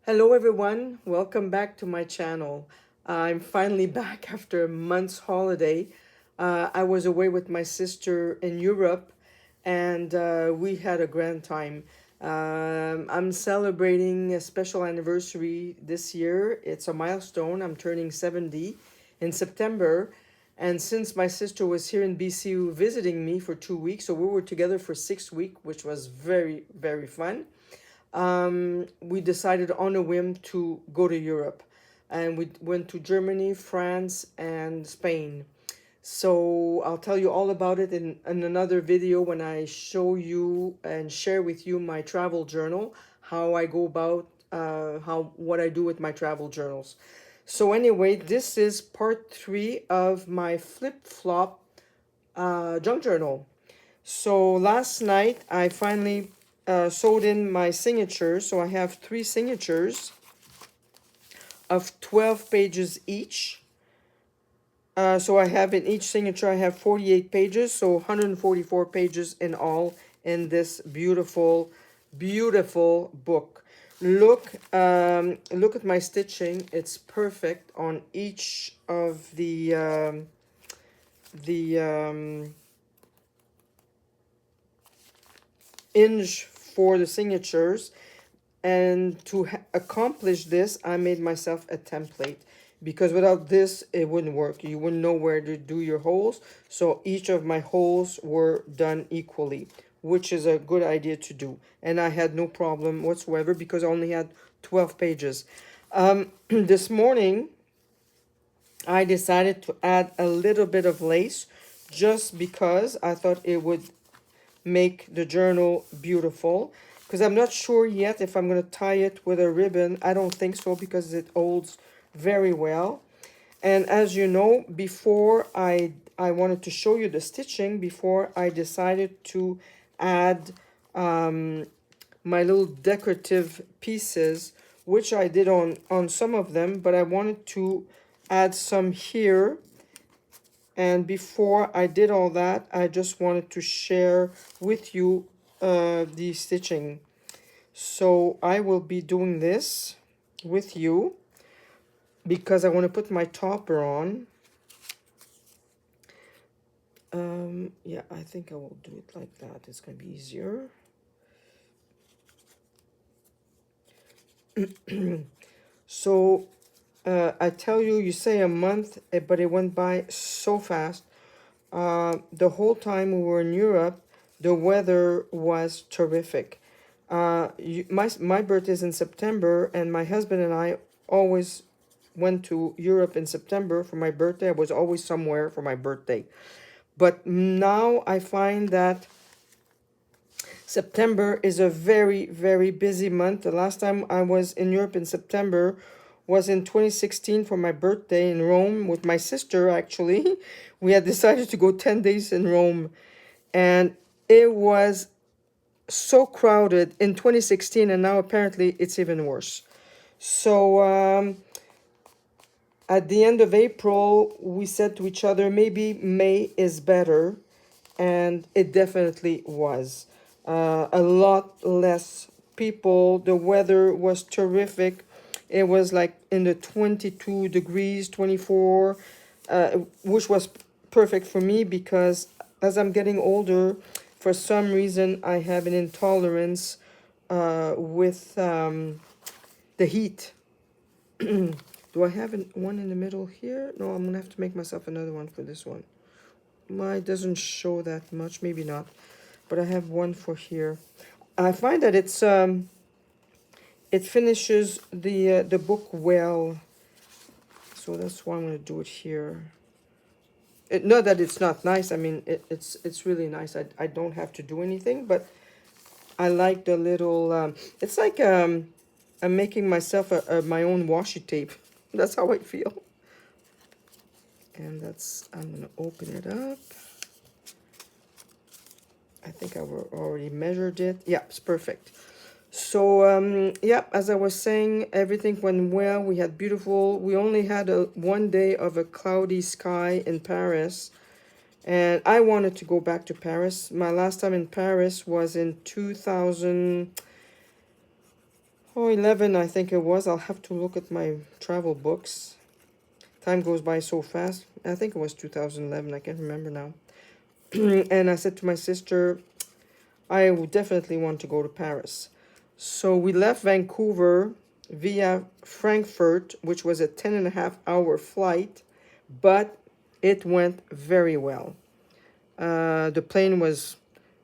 Hello everyone, welcome back to my channel. I'm finally back after a month's holiday. I was away with my sister in Europe and we had a grand time. I'm celebrating a special anniversary this year. It's a milestone. I'm turning 70 in September. And since my sister was here in BC visiting me for 2 weeks, so we were together for 6 weeks, which was very, very fun. We decided on a whim to go to Europe. And we went to Germany, France, and Spain. So I'll tell you all about it in another video when I show you and share with you my travel journal, how I go about what I do with my travel journals. So anyway, this is part 3 of my flip-flop junk journal. So last night I finally sewed in my signatures. So I have 3 signatures of 12 pages each. So I have in each signature, I have 48 pages, so 144 pages in all in this beautiful, beautiful book. Look at my stitching. It's perfect on each of the inch for the signatures. And to accomplish this, I made myself a template because without this, it wouldn't work. You wouldn't know where to do your holes. So each of my holes were done equally, which is a good idea to do. And I had no problem whatsoever because I only had 12 pages. This morning, I decided to add a little bit of lace just because I thought it would make the journal beautiful, because I'm not sure yet if I'm going to tie it with a ribbon. I don't think so because it holds very well. And as you know, before I wanted to show you the stitching before I decided to add my little decorative pieces, which I did on some of them, but I wanted to add some here. And before I did all that, I just wanted to share with you the stitching. So I will be doing this with you because I want to put my topper on. Yeah, I think I will do it like that. It's going to be easier. So I tell you, you say a month, but it went by so fast. The whole time we were in Europe, the weather was terrific. My birthday is in September, and my husband and I always went to Europe in September for my birthday. I was always somewhere for my birthday. But now I find that September is a very, very busy month. The last time I was in Europe in September was in 2016 for my birthday in Rome with my sister, actually. We had decided to go 10 days in Rome, and it was so crowded in 2016, and now apparently it's even worse. So at the end of April, we said to each other, maybe May is better, and it definitely was. A lot less people. The weather was terrific. It was like in the 22 degrees, 24, which was perfect for me because as I'm getting older, for some reason, I have an intolerance with the heat. Do I have one in the middle here? No, I'm gonna have to make myself another one for this one. Mine doesn't show that much, maybe not, but I have one for here. I find that it finishes the book well, so that's why I'm gonna do it here. Not that it's not nice. I mean, it's really nice. I don't have to do anything, but I like the little. It's like I'm making myself my own washi tape. That's how I feel. And that's, I'm gonna open it up. I think I already measured it. Yeah, it's perfect. So yeah, as I was saying, everything went well. We had beautiful. We only had one day of a cloudy sky in Paris, and I wanted to go back to Paris. My last time in Paris was in 2000. Oh, 11, I think it was. I'll have to look at my travel books. Time goes by so fast. I think it was 2011. I can't remember now. And I said to my sister, I would definitely want to go to Paris. So we left Vancouver via Frankfurt, which was a 10.5 hour flight, but it went very well. The plane was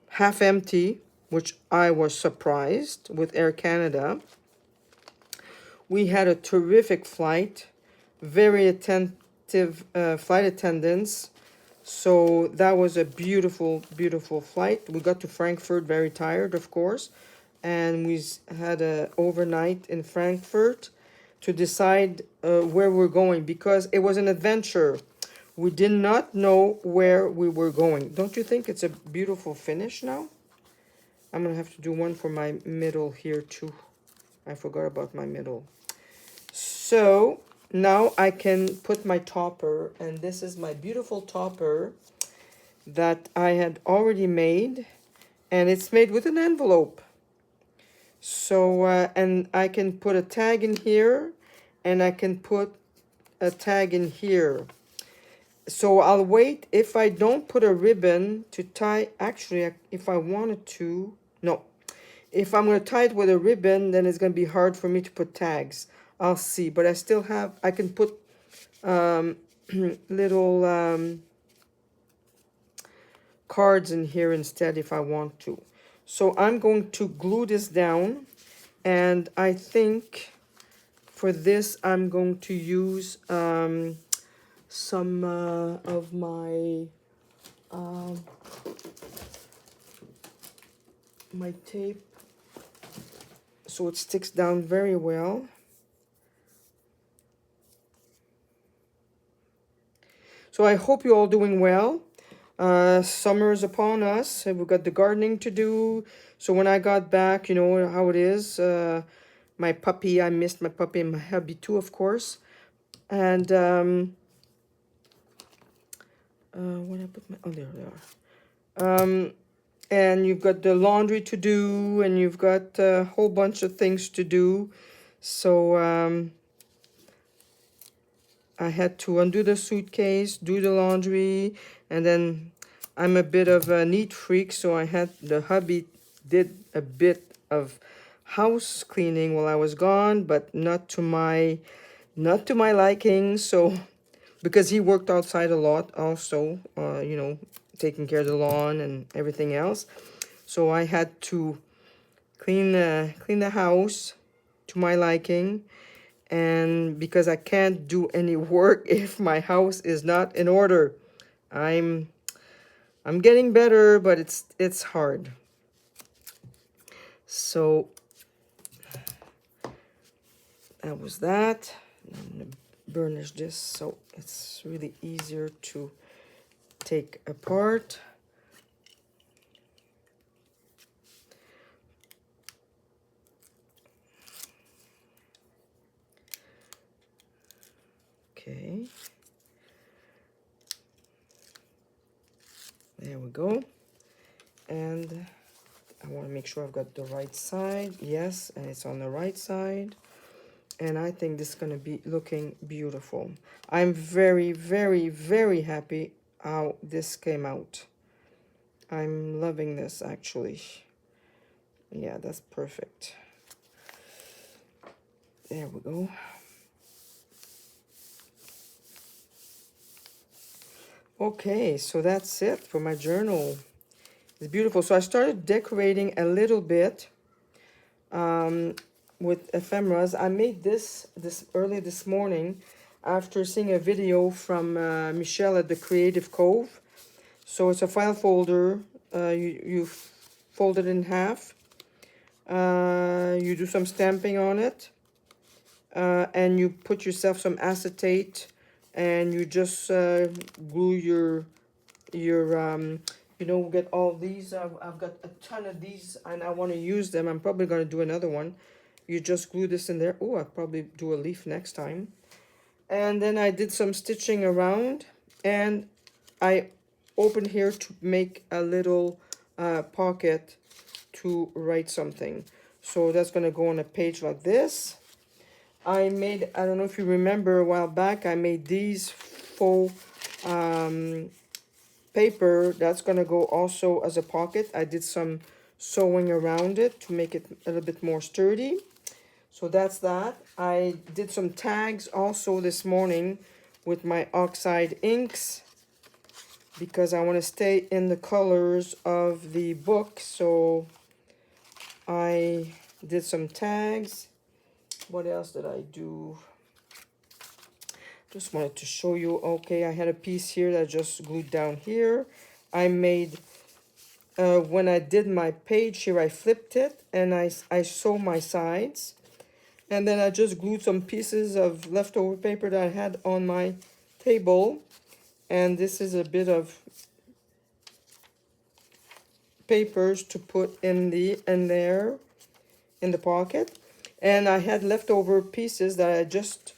half empty, which I was surprised with Air Canada. We had a terrific flight, very attentive flight attendants. So that was a beautiful, beautiful flight. We got to Frankfurt very tired, of course, and we had a overnight in Frankfurt to decide where we're going because it was an adventure. We did not know where we were going. Don't you think it's a beautiful finish now? I'm gonna have to do one for my middle here too. I forgot about my middle. So now I can put my topper, and this is my beautiful topper that I had already made, and it's made with an envelope. So, and I can put a tag in here, and I can put a tag in here. So I'll wait. If I don't put a ribbon to tie, actually, if I wanted to, no. If I'm going to tie it with a ribbon, then it's going to be hard for me to put tags. I'll see, but I still have, I can put little cards in here instead if I want to. So I'm going to glue this down, and I think for this I'm going to use some of my my tape so it sticks down very well. So I hope you're all doing well. Summer is upon us, and we've got the gardening to do. So when I got back, you know how it is. My puppy, I missed my puppy and my hubby too, of course. And when I put my, oh, there they are. And you've got the laundry to do, and you've got a whole bunch of things to do. So I had to undo the suitcase, do the laundry, and then I'm a bit of a neat freak, so I had the hubby did a bit of house cleaning while I was gone, but not to my liking. So because he worked outside a lot also, you know, taking care of the lawn and everything else. So I had to clean the house to my liking. And because I can't do any work if my house is not in order. I'm getting better, but it's hard. So that was that. I'm gonna burnish this so it's really easier to take apart. Okay. There we go. And I want to make sure I've got the right side. Yes, and it's on the right side. And I think this is going to be looking beautiful. I'm very, very, very happy how this came out. I'm loving this, actually. Yeah, that's perfect. There we go. Okay, so that's it for my journal. It's beautiful. So I started decorating a little bit with ephemeras. I made this early this morning after seeing a video from Michelle at the Creative Cove. So it's a file folder. You fold it in half. You do some stamping on it. And you put yourself some acetate, and you just glue your you know, get all these. I've got a ton of these, and I want to use them. I'm probably going to do another one. You just glue this in there. Oh, I'll probably do a leaf next time. And then I did some stitching around, and I opened here to make a little pocket to write something. So that's going to go on a page like this. I don't know if you remember a while back, I made these faux paper. That's going to go also as a pocket. I did some sewing around it to make it a little bit more sturdy. So that's that. I did some tags also this morning with my oxide inks because I want to stay in the colors of the book. So I did some tags. What else did I do? Just wanted to show you. Okay, I had a piece here that I just glued down here. I made, when I did my page here, I flipped it and I sew my sides. And then I just glued some pieces of leftover paper that I had on my table. And this is a bit of papers to put in there in the pocket. And I had leftover pieces that I just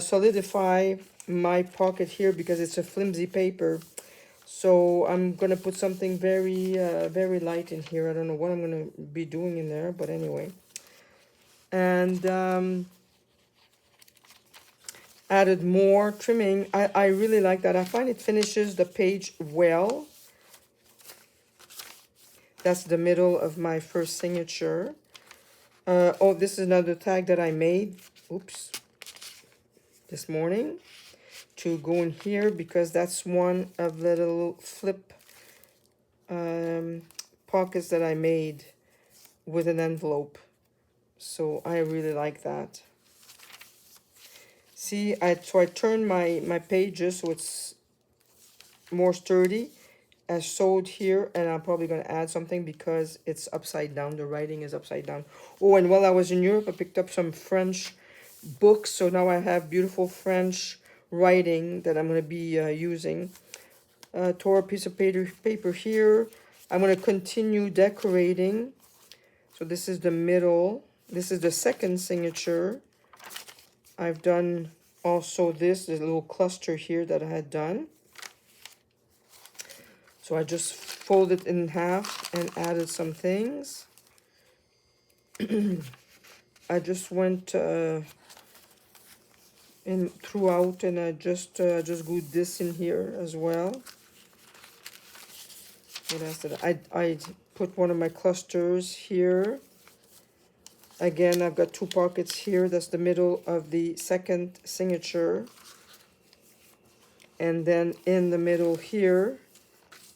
solidify my pocket here because it's a flimsy paper. So I'm gonna put something very very light in here. I don't know what I'm gonna be doing in there, but anyway. And added more trimming. I really like that. I find it finishes the page well. That's the middle of my first signature. Oh, this is another tag that I made. Oops. This morning. To go in here because that's one of the little flip pockets that I made with an envelope. So I really like that. See, I turned my pages so it's more sturdy. I sewed here, and I'm probably going to add something because it's upside down. The writing is upside down. Oh, and while I was in Europe, I picked up some French books. So now I have beautiful French writing that I'm going to be using. Tore a piece of paper here. I'm going to continue decorating. So this is the middle. This is the second signature. I've done also this little cluster here that I had done. So I just folded in half and added some things. I just went in throughout, and I just glued this in here as well. What else did I put one of my clusters here. Again, I've got two pockets here. That's the middle of the second signature. And then in the middle here,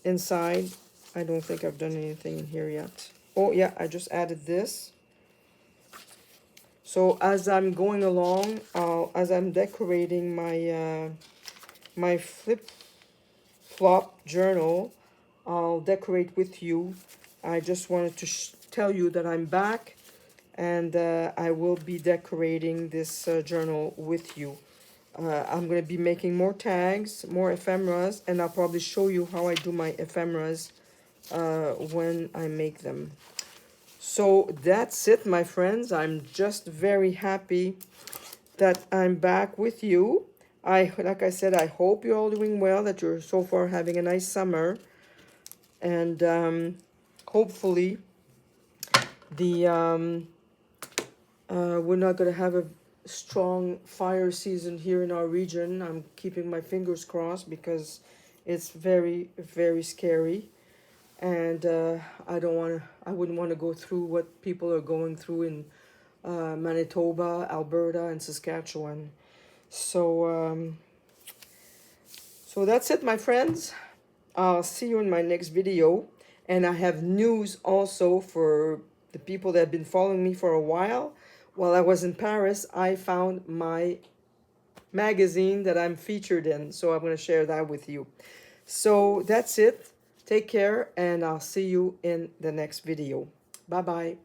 inside, I don't think I've done anything in here yet. Oh yeah, I just added this. So as I'm going along, as I'm decorating my my flip-flop journal, I'll decorate with you. I just wanted to tell you that I'm back, and I will be decorating this journal with you. I'm going to be making more tags, more ephemeras, and I'll probably show you how I do my ephemeras when I make them. So that's it, my friends. I'm just very happy that I'm back with you. Like I said, I hope you're all doing well, that you're so far having a nice summer. And hopefully we're not going to have a strong fire season here in our region. I'm keeping my fingers crossed because it's very, very scary. And I wouldn't want to go through what people are going through in Manitoba, Alberta, and Saskatchewan. So, so that's it, my friends. I'll see you in my next video. And I have news also for the people that have been following me for a while. While I was in Paris, I found my magazine that I'm featured in. So I'm going to share that with you. So that's it. Take care, and I'll see you in the next video. Bye-bye.